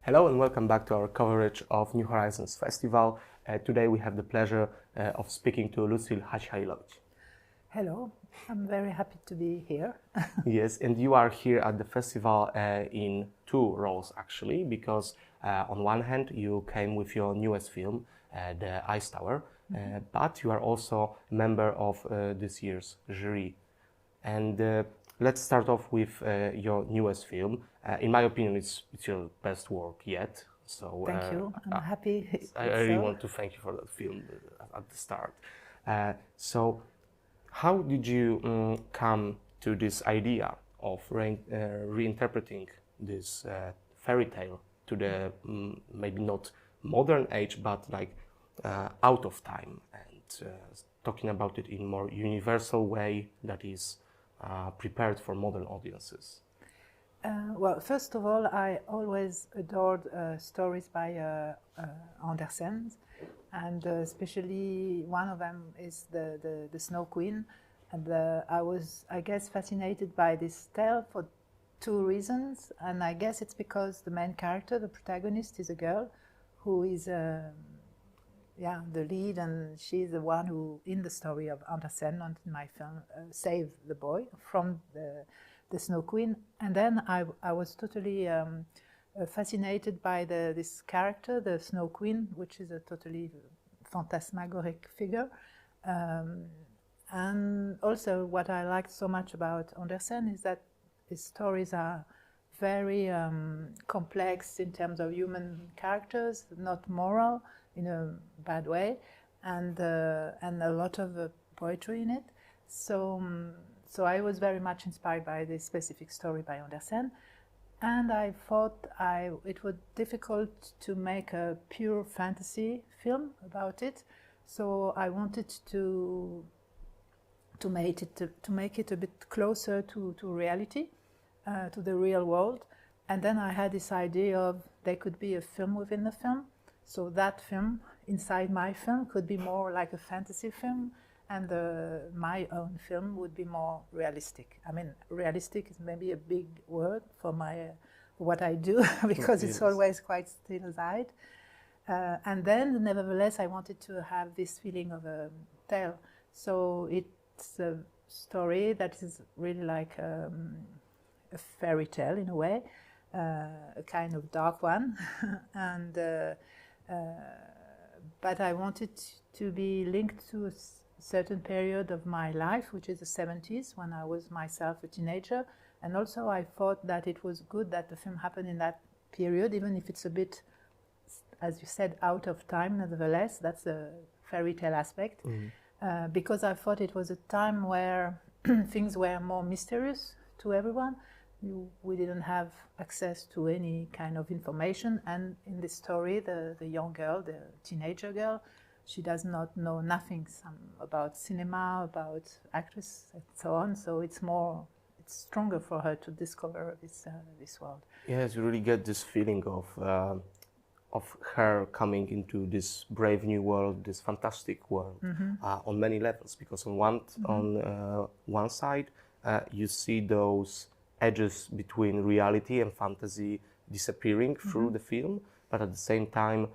Hello and welcome back to our coverage of New Horizons Festival. Today we have the pleasure of speaking to Lucile Hadzihalilovic. Hello, I'm very happy to be here. Yes, and you are here at the festival in two roles actually, because on one hand you came with your newest film, The Ice Tower, but you are also a member of this year's jury. And let's start off with your newest film. In my opinion, it's your best work yet. So thank you. I'm happy. I really want to thank you for that film at the start. So, how did you come to this idea of reinterpreting this fairy tale to the maybe not modern age, but like out of time, and talking about it in a more universal way that is prepared for modern audiences? Well, first of all, I always adored stories by Andersen, and especially one of them is the Snow Queen. And I was, I guess, fascinated by this tale for two reasons. And I guess it's because the main character, the protagonist, is a girl who is the lead, and she's the one who, in the story of Andersen and in my film, saved the boy from the Snow Queen. And then I was totally fascinated by this character, the Snow Queen, which is a totally phantasmagoric figure. And also what I liked so much about Andersen is that his stories are very complex in terms of human characters, not moral in a bad way, and a lot of poetry in it. So I was very much inspired by this specific story by Andersen, and I thought it was difficult to make a pure fantasy film about it. So I wanted to make it a bit closer to reality, to the real world. And then I had this idea of there could be a film within the film. So that film inside my film could be more like a fantasy film, and my own film would be more realistic. I mean, realistic is maybe a big word for what I do because it's always quite still-eyed. And then, nevertheless, I wanted to have this feeling of a tale. So it's a story that is really like a fairy tale in a way, a kind of dark one, and. But I wanted to be linked to a certain period of my life, which is the 70s, when I was myself a teenager. And also I thought that it was good that the film happened in that period, even if it's a bit, as you said, out of time, nevertheless. That's a fairy tale aspect. Because I thought it was a time where things were more mysterious to everyone. We didn't have access to any kind of information, and in this story, the young girl, the teenager girl, she does not know nothing about cinema, about actors, and so on. So it's stronger for her to discover this world. Yes, you really get this feeling of her coming into this brave new world, this fantastic world, on many levels. Because on one side, you see those edges between reality and fantasy disappearing through the film, but at the same time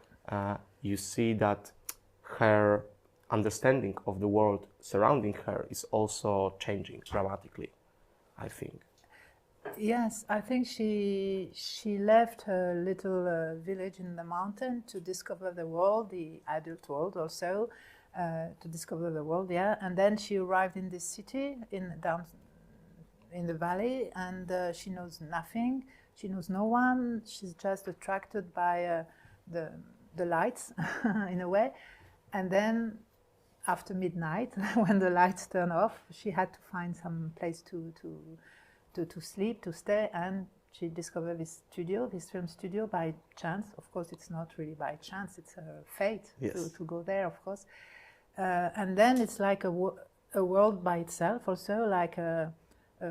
you see that her understanding of the world surrounding her is also changing dramatically, I think. Yes, I think she left her little village in the mountain to discover the world, the adult world also, to discover the world, and then she arrived in this city in the valley, and she knows nothing. She knows no one. She's just attracted by the lights, in a way. And then, after midnight, when the lights turn off, she had to find some place to sleep, to stay, and she discovered this film studio, by chance. Of course, it's not really by chance; it's a fate to go there, of course. And then it's like a world by itself, also like a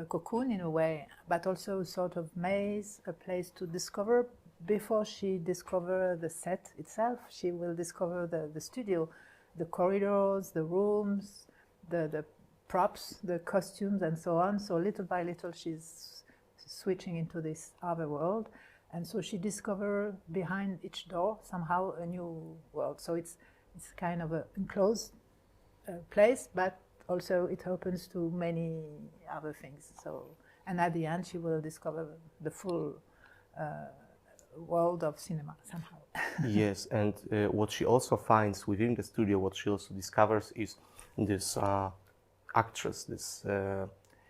cocoon in a way, but also a sort of maze, a place to discover. Before she discovers the set itself, she will discover the studio, the corridors, the rooms, the props, the costumes, and so on. So little by little, she's switching into this other world. And so she discovered behind each door somehow a new world. So it's kind of an enclosed place, but also it opens to many other things. So, and at the end, she will discover the full world of cinema somehow. Yes, and what she also finds within the studio, what she also discovers is this actress, this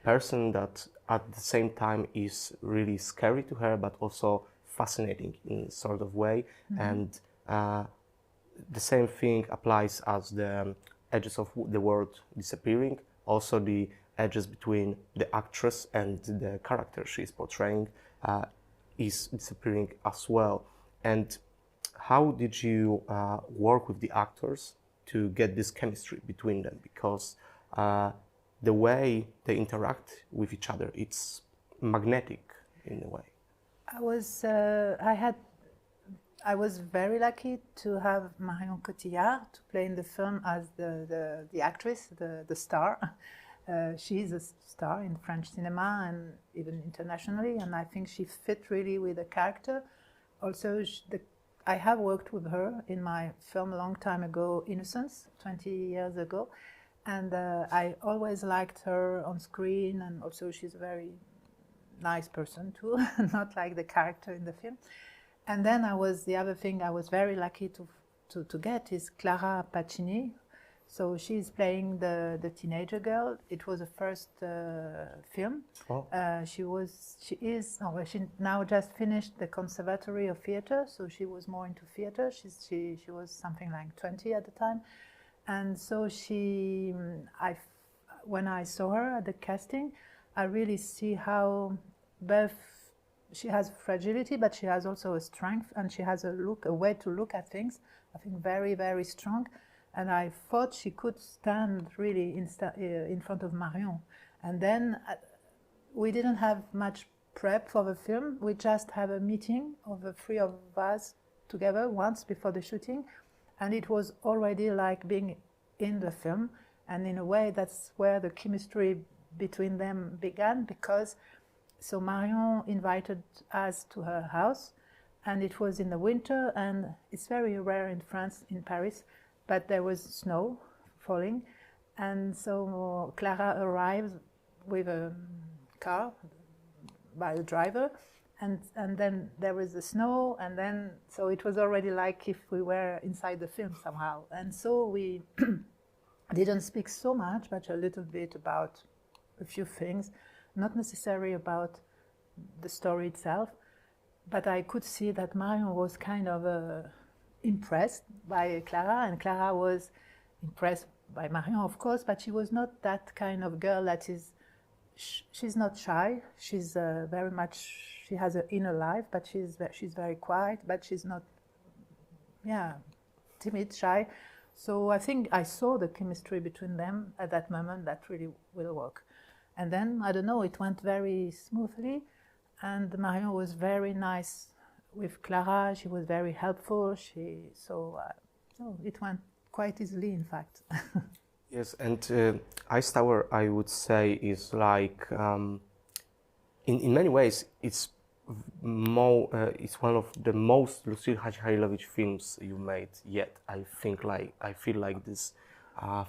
person that at the same time is really scary to her, but also fascinating in a sort of way. And the same thing applies as the edges of the world disappearing, also the edges between the actress and the character she is portraying is disappearing as well. And how did you work with the actors to get this chemistry between them? Because the way they interact with each other, it's magnetic in a way. I was very lucky to have Marion Cotillard to play in the film as the actress, the star. She is a star in French cinema and even internationally, and I think she fit really with the character. Also, I have worked with her in my film a long time ago, Innocence, 20 years ago, and I always liked her on screen, and also she's a very nice person too, not like the character in the film. And then the other thing I was very lucky to get is Clara Pacini. So she's playing the teenager girl. It was the first film. Oh. She now just finished the Conservatory of Theatre, so she was more into theatre. She was something like 20 at the time. And so when I saw her at the casting, I really see how both she has fragility, but she has also a strength, and she has a way to look at things, I think very, very strong. And I thought she could stand really in front of Marion. And then we didn't have much prep for the film. We just had a meeting of the three of us together once before the shooting. And it was already like being in the film. And in a way, that's where the chemistry between them began, because so Marion invited us to her house, and it was in the winter, and it's very rare in France, in Paris, but there was snow falling. And so Clara arrived with a car by the driver, and then there was the snow, and then so it was already like if we were inside the film somehow. And so we didn't speak so much, but a little bit about a few things, not necessarily about the story itself, but I could see that Marion was kind of impressed by Clara, and Clara was impressed by Marion, of course, but she was not that kind of girl that is, she's not shy, she's very much, she has an inner life, but she's very quiet, but she's not, timid, shy. So I think I saw the chemistry between them at that moment that really will work. And then, I don't know, it went very smoothly, and Marion was very nice with Clara, she was very helpful, so it went quite easily, in fact. Yes, and Ice Tower, I would say, is like, in many ways, it's one of the most Lucile Hadzihalilovic films you made yet. I feel like this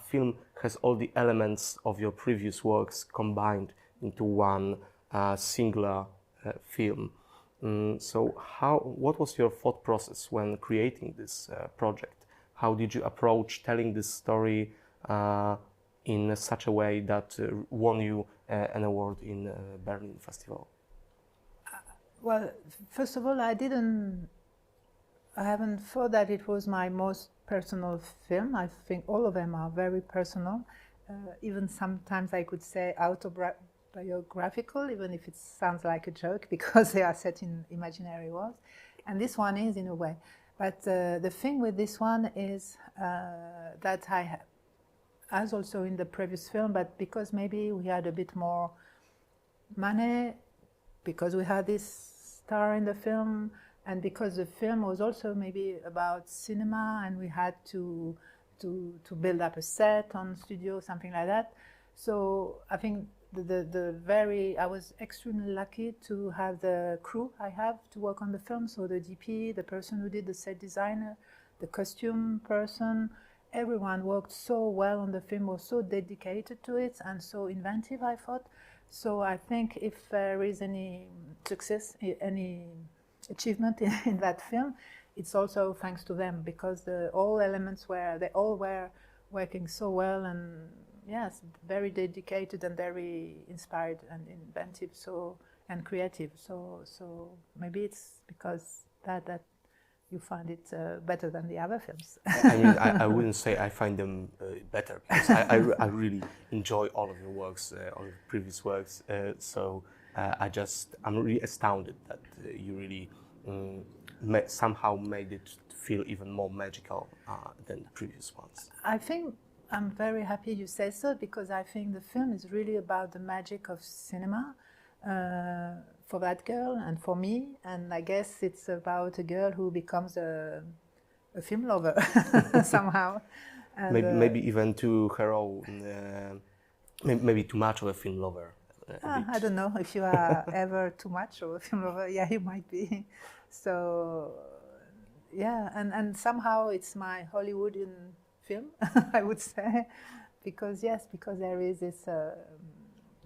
film has all the elements of your previous works combined into one singular film. So what was your thought process when creating this project? How did you approach telling this story in such a way that won you an award in Berlin Festival? Well, first of all, I haven't thought that it was my most personal film. I think all of them are very personal. Even sometimes I could say autobiographical, even if it sounds like a joke, because they are set in imaginary worlds. And this one is, in a way. But the thing with this one is that as also in the previous film, but because maybe we had a bit more money, because we had this star in the film, and because the film was also maybe about cinema, and we had to build up a set on studio, something like that. So I think I was extremely lucky to have the crew I have to work on the film. So the DP, the person who did the set designer, the costume person, everyone worked so well on the film, was so dedicated to it and so inventive, I thought. So I think if there is any success, any achievement in that film, it's also thanks to them, because all elements they all were working so well, and yes, very dedicated and very inspired and inventive, and creative. So maybe it's because that you find it better than the other films. I mean, I wouldn't say I find them better, because I really enjoy all of your works, all of your previous works. I'm really astounded that you really somehow made it feel even more magical than the previous ones. I think I'm very happy you say so, because I think the film is really about the magic of cinema. For that girl and for me, and I guess it's about a girl who becomes a film lover somehow. And, maybe even to her own, maybe too much of a film lover. I don't know if you are ever too much of a film lover. Yeah, you might be. So, yeah, and somehow it's my Hollywoodian film, I would say, because there is this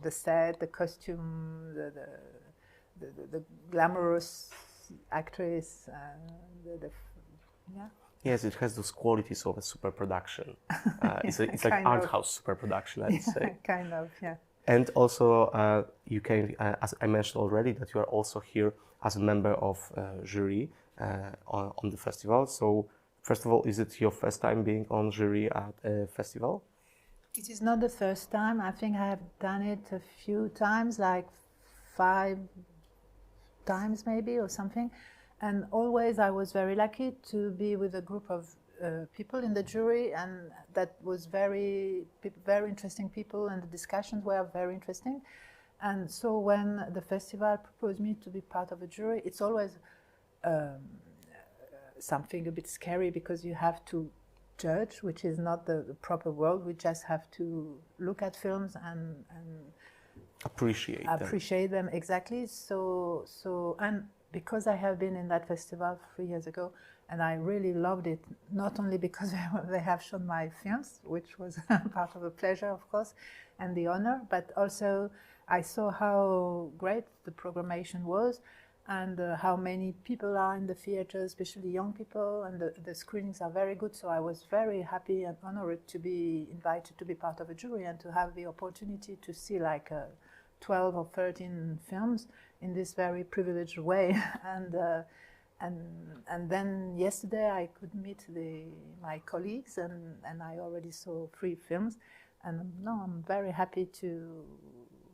the set, the costume, the glamorous actress, yeah. Yes, it has those qualities of a super production. It's like art house super production, I'd say. Kind of, yeah. And also, you came, as I mentioned already, that you are also here as a member of jury on the festival. So, first of all, is it your first time being on jury at a festival? It is not the first time. I think I have done it a few times, like 5 times maybe or something. And always I was very lucky to be with a group of people in the jury, and that was very interesting people, and the discussions were very interesting. And so when the festival proposed me to be part of a jury, it's always something a bit scary, because you have to judge, which is not the proper word. We just have to look at films and appreciate them exactly. So and because I have been in that festival 3 years ago, and I really loved it, not only because they have shown my films, which was part of the pleasure, of course, and the honor, but also I saw how great the programmation was, and how many people are in the theater, especially young people, and the screenings are very good. So I was very happy and honored to be invited to be part of a jury and to have the opportunity to see like 12 or 13 films in this very privileged way. And then yesterday I could meet my colleagues, and I already saw 3 films, and I'm very happy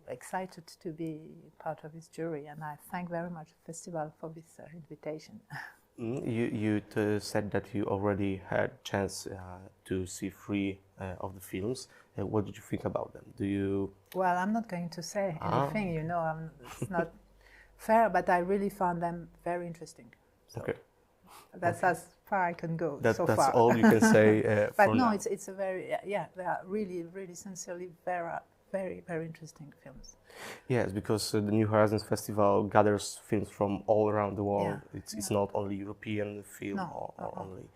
excited to be part of this jury, and I thank very much the festival for this invitation. You said that you already had chance to see 3 of the films. What did you think about them? Well, I'm not going to say anything, it's not fair, but I really found them very interesting. So okay. That's as far I can go so far. That's all you can say but for no, now. It's a very, they are really, really sincerely very, very interesting films. Yes, because the New Horizons Festival gathers films from all around the world. Yeah. It's not only European film or only,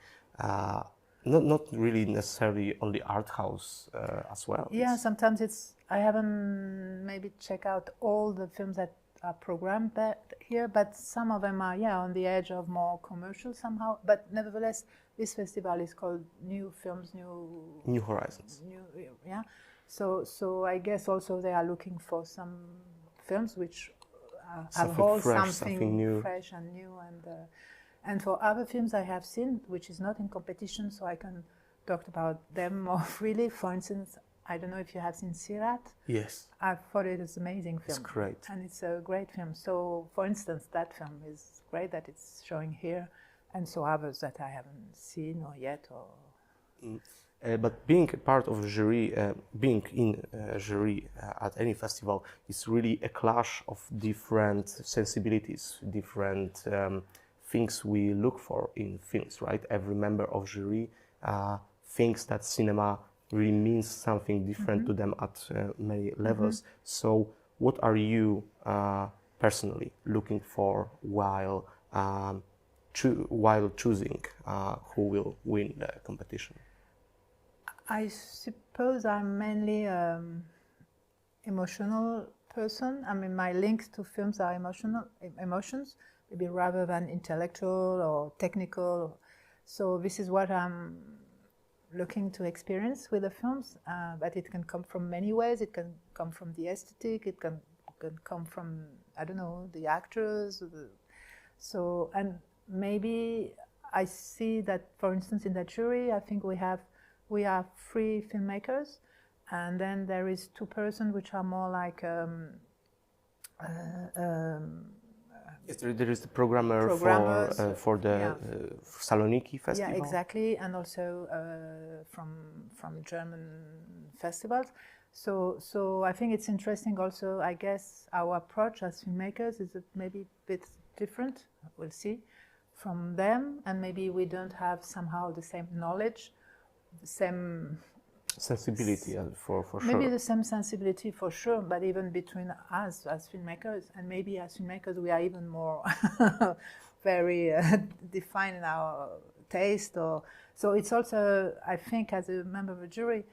not really necessarily only art house as well. Yeah, sometimes I haven't maybe checked out all the films that are programmed here, but some of them are on the edge of more commercial somehow. But nevertheless, this festival is called New Horizons. So I guess also they are looking for some films which have something new, fresh and new. And for other films I have seen, which is not in competition, so I can talk about them more freely. For instance, I don't know if you have seen Sirat. Yes. I thought it was an amazing film. It's great. And it's a great film. So, for instance, that film is great that it's showing here, and so others that I haven't seen or yet. But being a part of a jury, being in a jury at any festival is really a clash of different sensibilities, different things we look for in films, right? Every member of jury thinks that cinema really means something different to them at many levels. So what are you personally looking for while choosing who will win the competition? I suppose I'm mainly emotional person. I mean, my links to films are emotions, maybe rather than intellectual or technical. So this is what I'm looking to experience with the films. But it can come from many ways. It can come from the aesthetic. It can come from, I don't know, the actors. So, and maybe I see that, for instance, in the jury, I think we have 3 filmmakers, and then there is 2 persons which are more like yes, there is the programmer for the Saloniki festival. Yeah, exactly, and also from German festivals. So I think it's interesting. Also, I guess our approach as filmmakers is maybe a bit different. We'll see from them, and maybe we don't have somehow the same knowledge, the same sensibility for sure. Maybe the same sensibility for sure, but even between us as filmmakers, and maybe as filmmakers we are even more very defined in our taste. So it's also, I think, as a member of a jury,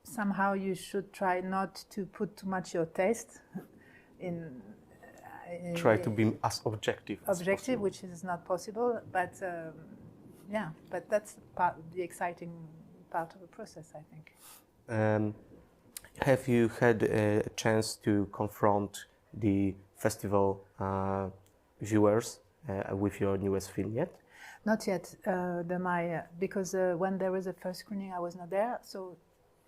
somehow you should try not to put too much your taste in try to be as objective as possible. Which is not possible, but yeah, but that's the exciting part of the process, I think. Have you had a chance to confront the festival viewers with your newest film yet? Not yet, because when there was a first screening, I was not there. So,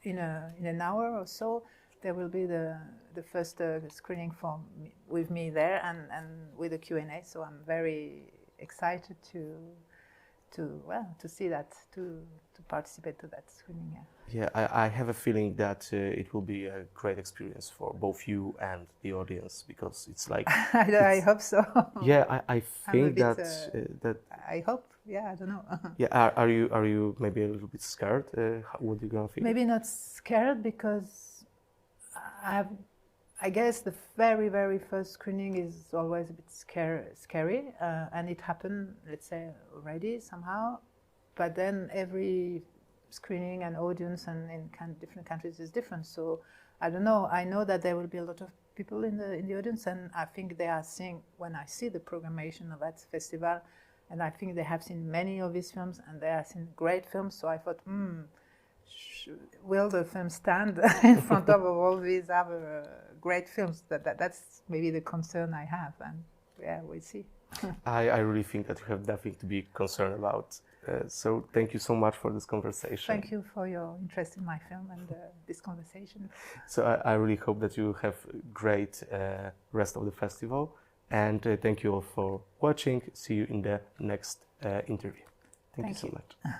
in an hour or so, there will be the first screening with me there and with a Q&A. So I'm very excited to see that, to participate to that screening. Yeah, I have a feeling that it will be a great experience for both you and the audience, because it's like I hope so. Yeah, I think that I hope. Yeah, I don't know. Yeah, are you maybe a little bit scared? What are you gonna feel? Maybe not scared, because I guess the very, very first screening is always a bit scary, and it happened, let's say, already somehow. But then every screening and audience and in different countries is different. So I don't know. I know that there will be a lot of people in the audience, and I think they are seeing, when I see the programmation of that festival, and I think they have seen many of these films, and they have seen great films. So I thought, will the film stand in front of all these other great films? That's maybe the concern I have, and yeah, we'll see. I really think that you have nothing to be concerned about. So thank you so much for this conversation. Thank you for your interest in my film and this conversation. So I really hope that you have a great rest of the festival, and thank you all for watching. See you in the next interview. Thank you so much.